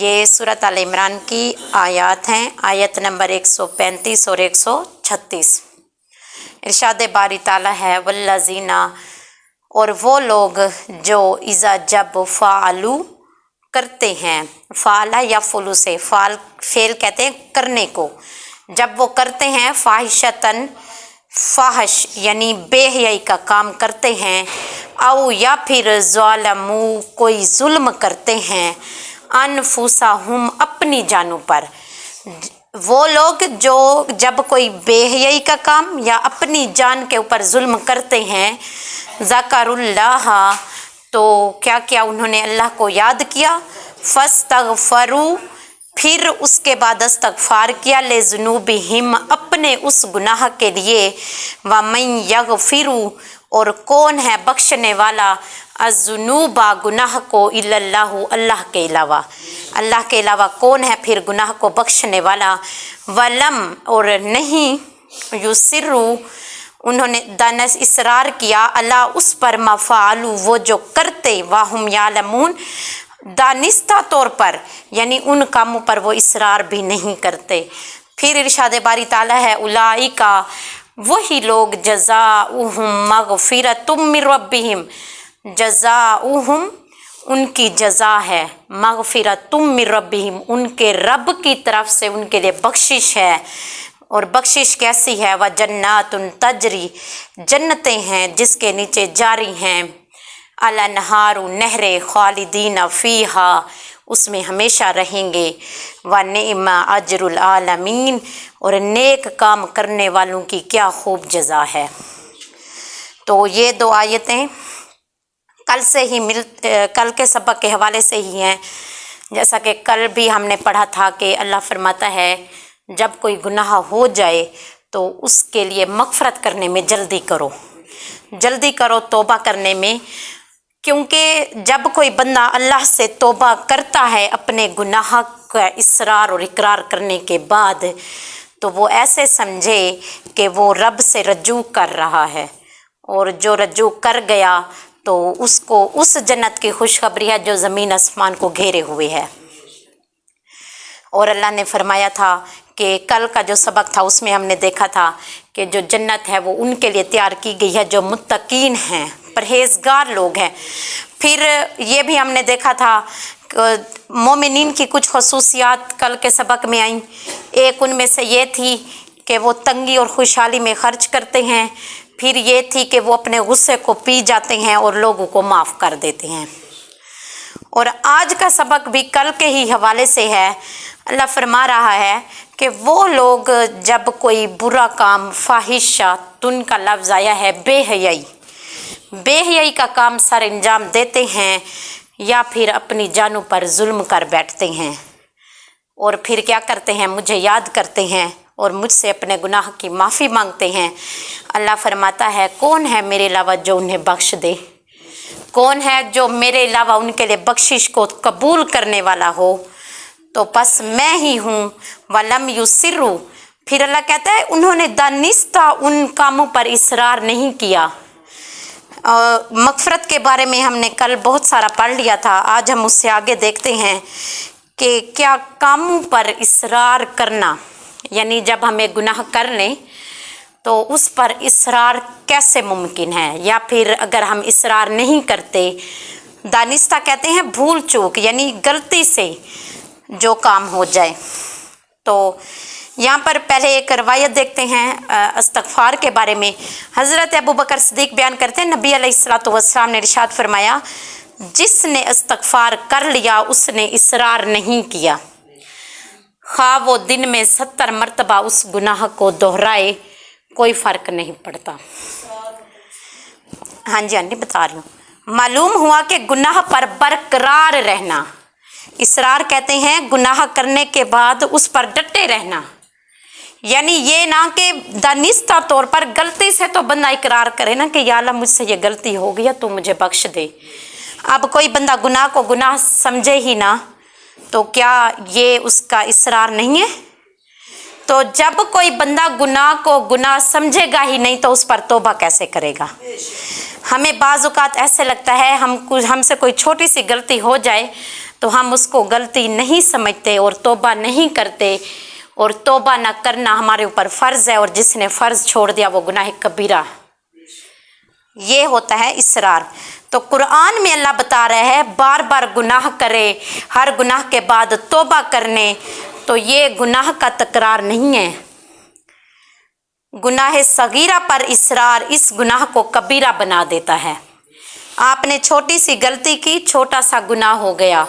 ये सूरत आल इमरान की आयत हैं, आयत नंबर 135 और 136। इरशाद बारी ताला है वल्लज़ीना, और वो लोग जो इज़ा जब फ़ालू करते हैं, फ़ाला या फ़ुलू से फ़ेल कहते हैं करने को, जब वो करते हैं फ़ाहिशतन फ़ाहश यानी बेहयाई का काम करते हैं, औ या फिर ज़ालमू कोई जुल्म करते हैं, अनफुसहुम अपनी जानों पर। वो लोग जो जब कोई बेहयाई का काम या अपनी जान के ऊपर जुल्म करते हैं, ज़करुल्लाह तो क्या किया उन्होंने अल्लाह को याद किया, फस्तगफरू फिर उसके बाद इस्तगफार किया, ले ज़ुनूबिहिम अपने उस गुनाह के लिए, व मन यगफिरू और कौन है बख्शने वाला, अज़्ज़ुनूबा गुनाह को, इल्लल्लाहु अल्लाह के अलावा, अल्लाह के अलावा कौन है फिर गुनाह को बख्शने वाला, वलम और नहीं, युसिर्रू उन्होंने दानस इसरार किया, अल्लाह उस पर मफ़ालू वो जो करते, वाहुम यालमून दानिस्ता तौर पर यानी उन कामों पर वो इसरार भी नहीं करते। फिर इरशाद बारी ताला है उलाइका वही लोग जज़ाउहुम मग़फ़िरतुम मिर रब्बिहिम, जज़ाउहुम उनकी जज़ा है, मग़फ़िरतुम मिर रब्बिहिम उनके रब की तरफ से उनके लिए बख्शिश है। और बख्शिश कैसी है, व जन्नातुन तजरी जन्नतें हैं जिसके नीचे जारी हैं, अला नहारू नहरे खालिदीन फ़ीहा उसमें हमेशा रहेंगे, व निअमा अजरुल आलमीन और नेक काम करने वालों की क्या खूब जज़ा है। तो ये दो आयतें कल से ही कल के सबक के हवाले से ही हैं। जैसा कि कल भी हमने पढ़ा था कि अल्लाह फरमाता है जब कोई गुनाह हो जाए तो उसके लिए मग़फ़रत करने में जल्दी करो तौबा करने में, क्योंकि जब कोई बंदा अल्लाह से तौबा करता है अपने गुनाह का इसरार और इकरार करने के बाद, तो वो ऐसे समझे कि वो रब से रजू कर रहा है, और जो रजू कर गया तो उसको उस जन्नत की खुशखबरी है जो ज़मीन आसमान को घेरे हुए है। और अल्लाह ने फरमाया था कि कल का जो सबक था उसमें हमने देखा था कि जो जन्नत है वो उनके लिए तैयार की गई है जो मुत्तकीन हैं, परहेज़गार लोग हैं। फिर ये भी हमने देखा था मोमिनीन की कुछ खसूसियात कल के सबक में आई। एक उनमें से ये थी कि वो तंगी और खुशहाली में ख़र्च करते हैं, फिर ये थी कि वो अपने गुस्से को पी जाते हैं और लोगों को माफ़ कर देते हैं। और आज का सबक भी कल के ही हवाले से है। अल्लाह फरमा रहा है कि वो लोग जब कोई बुरा काम फ़ाहिशा, तुन का लफ्ज़ आया है बेहयाई का काम सर अंजाम देते हैं, या फिर अपनी जानों पर जुल्म कर बैठते हैं, और फिर क्या करते हैं, मुझे याद करते हैं और मुझसे अपने गुनाह की माफ़ी मांगते हैं। अल्लाह फरमाता है कौन है मेरे अलावा जो उन्हें बख्श दे, कौन है जो मेरे अलावा उनके लिए बख्शिश को कबूल करने वाला हो, तो बस मैं ही हूँ। वलम युसिर्रू फिर अल्लाह कहता है उन्होंने दानिस्ता उन कामों पर इसरार नहीं किया। मग़फ़रत के बारे में हमने कल बहुत सारा पढ़ लिया था, आज हम उससे आगे देखते हैं कि क्या कामों पर इसरार करना, यानी जब हमें गुनाह कर लें तो उस पर इसरार कैसे मुमकिन है, या फिर अगर हम इसरार नहीं करते, दानिस्ता कहते हैं भूल चूक यानी गलती से जो काम हो जाए। तो यहाँ पर पहले एक रवायत देखते हैं इस्तग़फ़ार के बारे में। हज़रत अबू बकर सिद्दीक़ बयान करते हैं नबी अलैहिस्सलातु वस्सलाम ने इरशाद फरमाया जिसने इस्तग़फ़ार कर लिया उसने इसरार नहीं किया, खा वो दिन में 70 मरतबा उस गुनाह को दोहराए, कोई फ़र्क नहीं पड़ता। हाँ जी बता रही हूँ। मालूम हुआ कि गुनाह पर बरकरार रहना, इसरार कहते हैं गुनाह करने के बाद उस पर डटे रहना, यानी ये ना कि दानिस्ता तौर पर गलती से तो बंदा इकरार करे ना कि या अल्लाह मुझसे ये गलती हो गई है तो मुझे बख्श दे। अब कोई बंदा गुनाह को गुनाह समझे ही ना तो क्या ये उसका इसरार नहीं है? तो जब कोई बंदा गुनाह को गुनाह समझेगा ही नहीं तो उस पर तौबा कैसे करेगा? हमें बाज़ औक़ात ऐसे लगता है हमसे कोई छोटी सी गलती हो जाए तो हम उसको गलती नहीं समझते और तौबा नहीं करते, और तौबा न करना हमारे ऊपर फ़र्ज़ है, और जिसने फ़र्ज़ छोड़ दिया वो गुनाह कबीरा। ये होता है इसरार। तो कुरान में अल्लाह बता रहा है बार बार गुनाह करे, हर गुनाह के बाद तौबा करने, तो ये गुनाह का तकरार नहीं है। गुनाह सगीरा पर इसरार इस गुनाह को कबीरा बना देता है। आपने छोटी सी गलती की, छोटा सा गुनाह हो गया,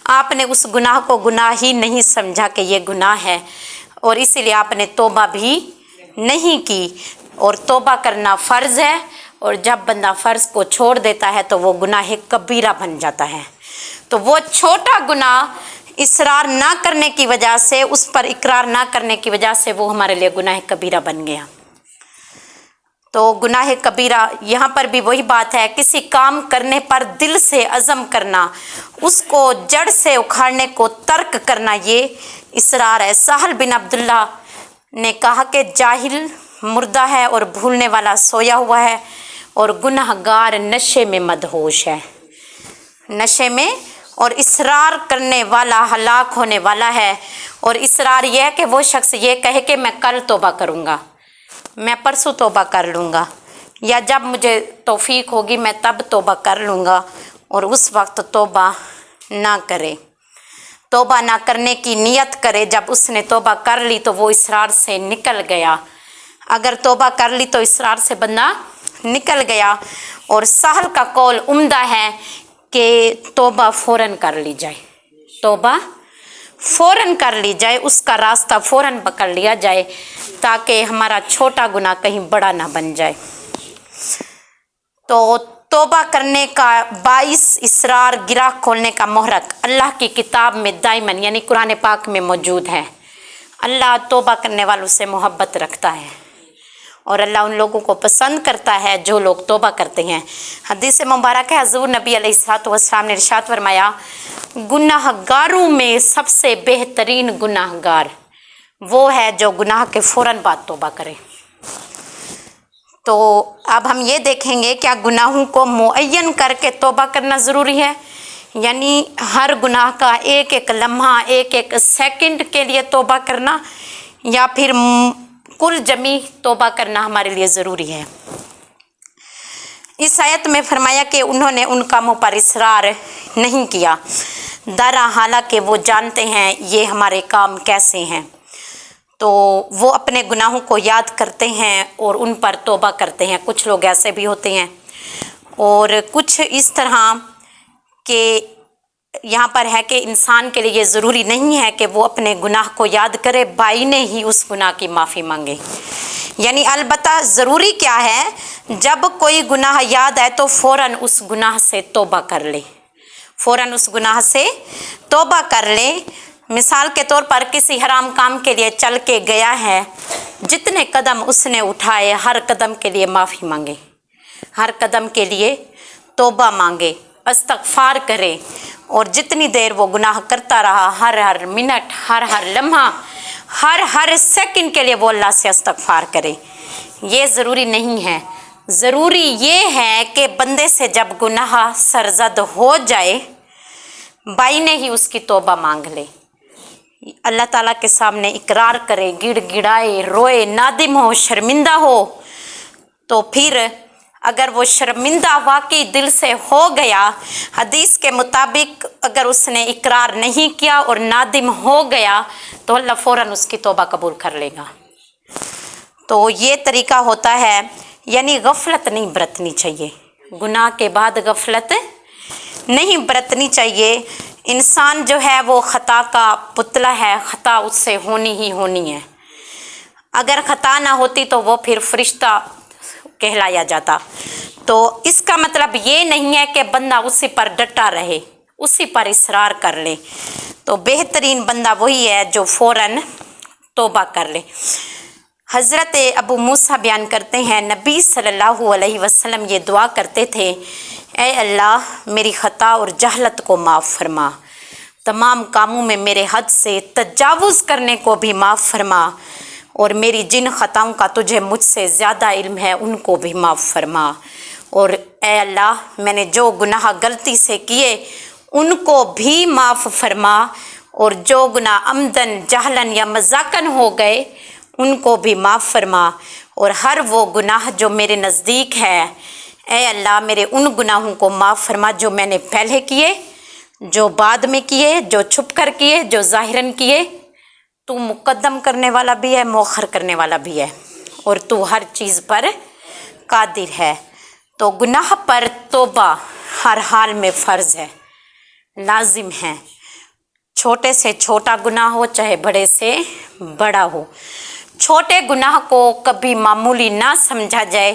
आपने उस गुनाह को गुनाह ही नहीं समझा कि ये गुनाह है, और इसीलिए आपने तौबा भी नहीं की। और तौबा करना फ़र्ज़ है, और जब बंदा फ़र्ज़ को छोड़ देता है तो वो गुनाह कबीरा बन जाता है। तो वो छोटा गुनाह इसरार ना करने की वजह से, उस पर इकरार ना करने की वजह से वो हमारे लिए गुनाह कबीरा बन गया। तो गुनाह कबीरा यहाँ पर भी वही बात है, किसी काम करने पर दिल से अज़म करना, उसको जड़ से उखाड़ने को तर्क करना, ये इसरार है। साहल बिन अब्दुल्ला ने कहा कि जाहिल मुर्दा है और भूलने वाला सोया हुआ है, और गुनहगार नशे में मदहोश है, नशे में, और इसरार करने वाला हलाक होने वाला है। और इसरार यह है कि वो शख्स ये कहे कि मैं कल तौबा करूँगा, मैं परसों तौबा कर लूँगा, या जब मुझे तौफीक होगी मैं तब तौबा कर लूँगा, और उस वक्त तौबा ना करे, तौबा ना करने की नीयत करे। जब उसने तौबा कर ली तो वो इसरार से निकल गया। अगर तौबा कर ली तो इसरार से बंदा निकल गया। और साहल का कौल उम्दा है कि तौबा फ़ौरन कर ली जाए, तौबा फ़ौरन कर ली जाए, उसका रास्ता फ़ौरन पकड़ लिया जाए, ताकि हमारा छोटा गुनाह कहीं बड़ा ना बन जाए। तो तौबा करने का बाइस इसरार गिराह खोलने का मुहरक अल्लाह की किताब में दाइमन यानी कुरान पाक में मौजूद है। अल्लाह तौबा करने वालों से मोहब्बत रखता है, और अल्लाह उन लोगों को पसंद करता है जो लोग तौबा करते हैं। हदीस मुबारक है, हज़ूर नबी अलैहिस्सलाम ने इरशाद फरमाया, गुनाहगारों में सबसे बेहतरीन गुनाहगार वो है जो गुनाह के फ़ौरन बाद तौबा करे। तो अब हम ये देखेंगे क्या गुनाहों को मुअय्यन करके तौबा करना ज़रूरी है, यानी हर गुनाह का एक एक लम्हा, एक एक सेकंड के लिए तौबा करना, या फिर कुल जमी तौबा करना हमारे लिए ज़रूरी है। इस आयत में फरमाया कि उन्होंने उन कामों पर इसरार नहीं किया, दरा हालांकि वो जानते हैं ये हमारे काम कैसे हैं। तो वो अपने गुनाहों को याद करते हैं और उन पर तौबा करते हैं। कुछ लोग ऐसे भी होते हैं, और कुछ इस तरह के यहाँ पर है कि इंसान के लिए ये ज़रूरी नहीं है कि वो अपने गुनाह को याद करे, बाइने ही उस गुनाह की माफ़ी मांगे। यानी अलबत्ता ज़रूरी क्या है, जब कोई गुनाह याद आए तो फ़ौरन उस गुनाह से तौबा कर ले, फ़ौरन उस गुनाह से तौबा कर ले। मिसाल के तौर पर किसी हराम काम के लिए चल के गया है, जितने कदम उसने उठाए हर कदम के लिए माफ़ी मांगे, हर कदम के लिए तौबा मांगे, इस्तग़फ़ार करे, और जितनी देर वो गुनाह करता रहा, हर हर मिनट, हर हर लम्हा, हर हर सेकंड के लिए वो अल्लाह से इस्तग़फ़ार करे। ये ज़रूरी नहीं है। ज़रूरी ये है कि बंदे से जब गुनाह सरज़द हो जाए, बाइने ही उसकी तौबा मांग ले, अल्लाह ताला के सामने इकरार करे, गिड़गिड़ाए, रोए, नादिम हो, शर्मिंदा हो। तो फिर अगर वो शर्मिंदा वाकई दिल से हो गया, हदीस के मुताबिक अगर उसने इकरार नहीं किया और नादिम हो गया, तो अल्लाह फ़ौरन उसकी तौबा कबूल कर लेगा। तो ये तरीका होता है, यानी गफलत नहीं बरतनी चाहिए, गुनाह के बाद गफलत नहीं बरतनी चाहिए। इंसान जो है वो ख़ता का पुतला है, ख़ता उससे होनी ही होनी है। अगर ख़ता ना होती तो वो फिर फरिश्ता कहलाया जाता। तो इसका मतलब ये नहीं है कि बंदा उसी पर डटा रहे, उसी पर इसरार कर ले। तो बेहतरीन बंदा वही है जो फ़ौरन तौबा कर ले। हज़रत अबू मूसा बयान करते हैं, नबी सल्लल्लाहु अलैहि वसल्लम ये दुआ करते थे, ऐ अल्लाह मेरी ख़ता और जहलत को माफ़ फरमा, तमाम कामों में मेरे हद से तजावुज़ करने को भी माफ़ फरमा, और मेरी जिन ख़ताओं का तुझे मुझसे ज़्यादा इल्म है उनको भी माफ़ फरमा। और ऐ अल्लाह मैंने जो गुनाह गलती से किए ان کو بھی معاف فرما، اور جو گناہ عمدن جہلن یا مذاقن ہو گئے ان کو بھی معاف فرما، اور ہر وہ گناہ جو میرے نزدیک ہے اے اللہ میرے ان گناہوں کو معاف فرما جو میں نے پہلے کیے، جو بعد میں کیے، جو چھپ کر کیے، جو ظاہراً کیے۔ تو مقدم کرنے والا بھی ہے، مؤخر کرنے والا بھی ہے، اور تو ہر چیز پر قادر ہے۔ تو گناہ پر توبہ ہر حال میں فرض ہے، لازم ہے، چھوٹے سے چھوٹا گناہ ہو چاہے بڑے سے بڑا ہو۔ چھوٹے گناہ کو کبھی معمولی نہ سمجھا جائے،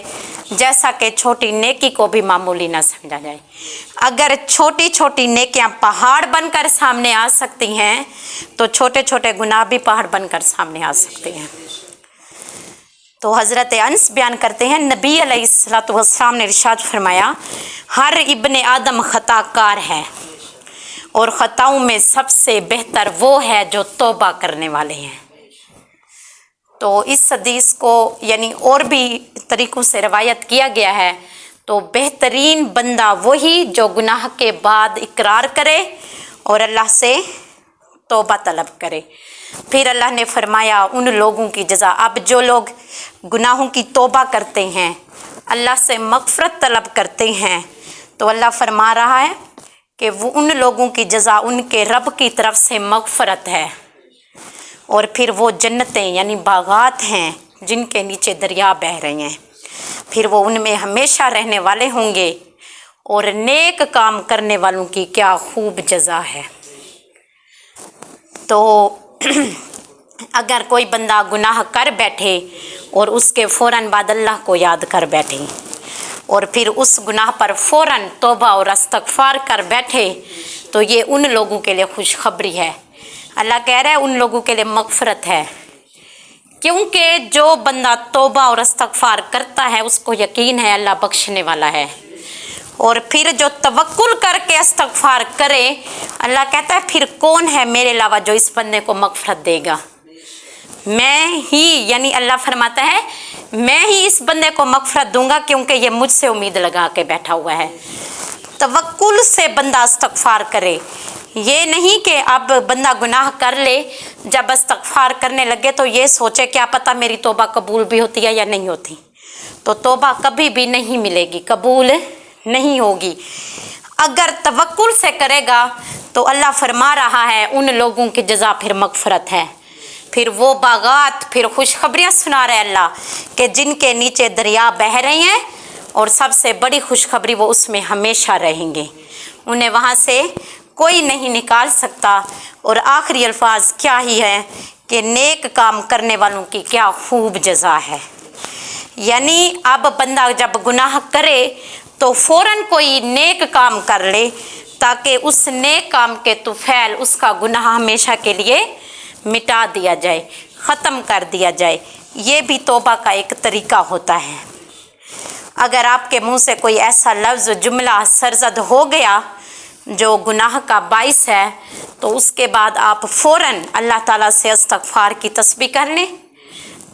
جیسا کہ چھوٹی نیکی کو بھی معمولی نہ سمجھا جائے۔ اگر چھوٹی چھوٹی نیکیاں پہاڑ بن کر سامنے آ سکتی ہیں تو چھوٹے چھوٹے گناہ بھی پہاڑ بن کر سامنے آ سکتے ہیں۔ تو حضرت انس بیان کرتے ہیں نبی علیہ السلام نے ارشاد فرمایا، ہر ابن آدم خطا کار ہے، اور خطاؤں میں سب سے بہتر وہ ہے جو توبہ کرنے والے ہیں۔ تو اس حدیث کو یعنی اور بھی طریقوں سے روایت کیا گیا ہے، تو بہترین بندہ وہی جو گناہ کے بعد اقرار کرے اور اللہ سے توبہ طلب کرے۔ پھر اللہ نے فرمایا ان لوگوں کی جزا، اب جو لوگ گناہوں کی توبہ کرتے ہیں، اللہ سے مغفرت طلب کرتے ہیں، تو اللہ فرما رہا ہے کہ وہ ان لوگوں کی جزا ان کے رب کی طرف سے مغفرت ہے، اور پھر وہ جنتیں یعنی باغات ہیں جن کے نیچے دریا بہہ رہے ہیں، پھر وہ ان میں ہمیشہ رہنے والے ہوں گے، اور نیک کام کرنے والوں کی کیا خوب جزا ہے۔ تو اگر کوئی بندہ گناہ کر بیٹھے اور اس کے فوراً بعد اللہ کو یاد کر بیٹھے، اور پھر اس گناہ پر فوراً توبہ اور استغفار کر بیٹھے، تو یہ ان لوگوں کے لیے خوشخبری ہے۔ اللہ کہہ رہا ہے ان لوگوں کے لیے مغفرت ہے، کیونکہ جو بندہ توبہ اور استغفار کرتا ہے اس کو یقین ہے اللہ بخشنے والا ہے، اور پھر جو توکل کر کے استغفار کرے، اللہ کہتا ہے پھر کون ہے میرے علاوہ جو اس بندے کو مغفرت دے گا، میں ہی، یعنی اللہ فرماتا ہے میں ہی اس بندے کو مغفرت دوں گا کیونکہ یہ مجھ سے امید لگا کے بیٹھا ہوا ہے۔ توکل سے بندہ استغفار کرے، یہ نہیں کہ اب بندہ گناہ کر لے، جب استغفار کرنے لگے تو یہ سوچے کیا پتہ میری توبہ قبول بھی ہوتی ہے یا نہیں ہوتی، تو توبہ کبھی بھی نہیں ملے گی، قبول نہیں ہوگی۔ اگر توکل سے کرے گا تو اللہ فرما رہا ہے ان لوگوں کی جزا پھر مغفرت ہے، پھر وہ باغات، پھر خوشخبریاں سنا رہے اللہ کہ جن کے نیچے دریا بہہ رہے ہیں، اور سب سے بڑی خوشخبری وہ اس میں ہمیشہ رہیں گے، انہیں وہاں سے کوئی نہیں نکال سکتا۔ اور آخری الفاظ کیا ہی ہے کہ نیک کام کرنے والوں کی کیا خوب جزا ہے۔ یعنی اب بندہ جب گناہ کرے تو فوراً کوئی نیک کام کر لے تاکہ اس نیک کام کے طفیل اس کا گناہ ہمیشہ کے لیے مٹا دیا جائے، ختم کر دیا جائے۔ یہ بھی توبہ کا ایک طریقہ ہوتا ہے۔ اگر آپ کے منہ سے کوئی ایسا لفظ جملہ سرزد ہو گیا جو گناہ کا باعث ہے، تو اس کے بعد آپ فوراً اللہ تعالیٰ سے استغفار کی تسبیح کر لیں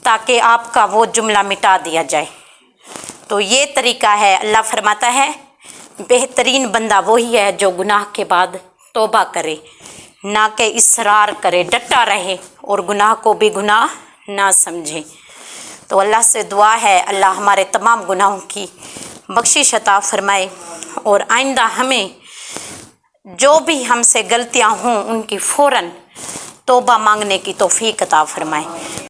تاکہ آپ کا وہ جملہ مٹا دیا جائے۔ تو یہ طریقہ ہے۔ اللہ فرماتا ہے بہترین بندہ وہی ہے جو گناہ کے بعد توبہ کرے، نہ کہ اصرار کرے، ڈٹا رہے اور گناہ کو بھی گناہ نہ سمجھے۔ تو اللہ سے دعا ہے اللہ ہمارے تمام گناہوں کی بخشش عطا فرمائے، اور آئندہ ہمیں جو بھی ہم سے غلطیاں ہوں ان کی فوراً توبہ مانگنے کی توفیق عطا فرمائے۔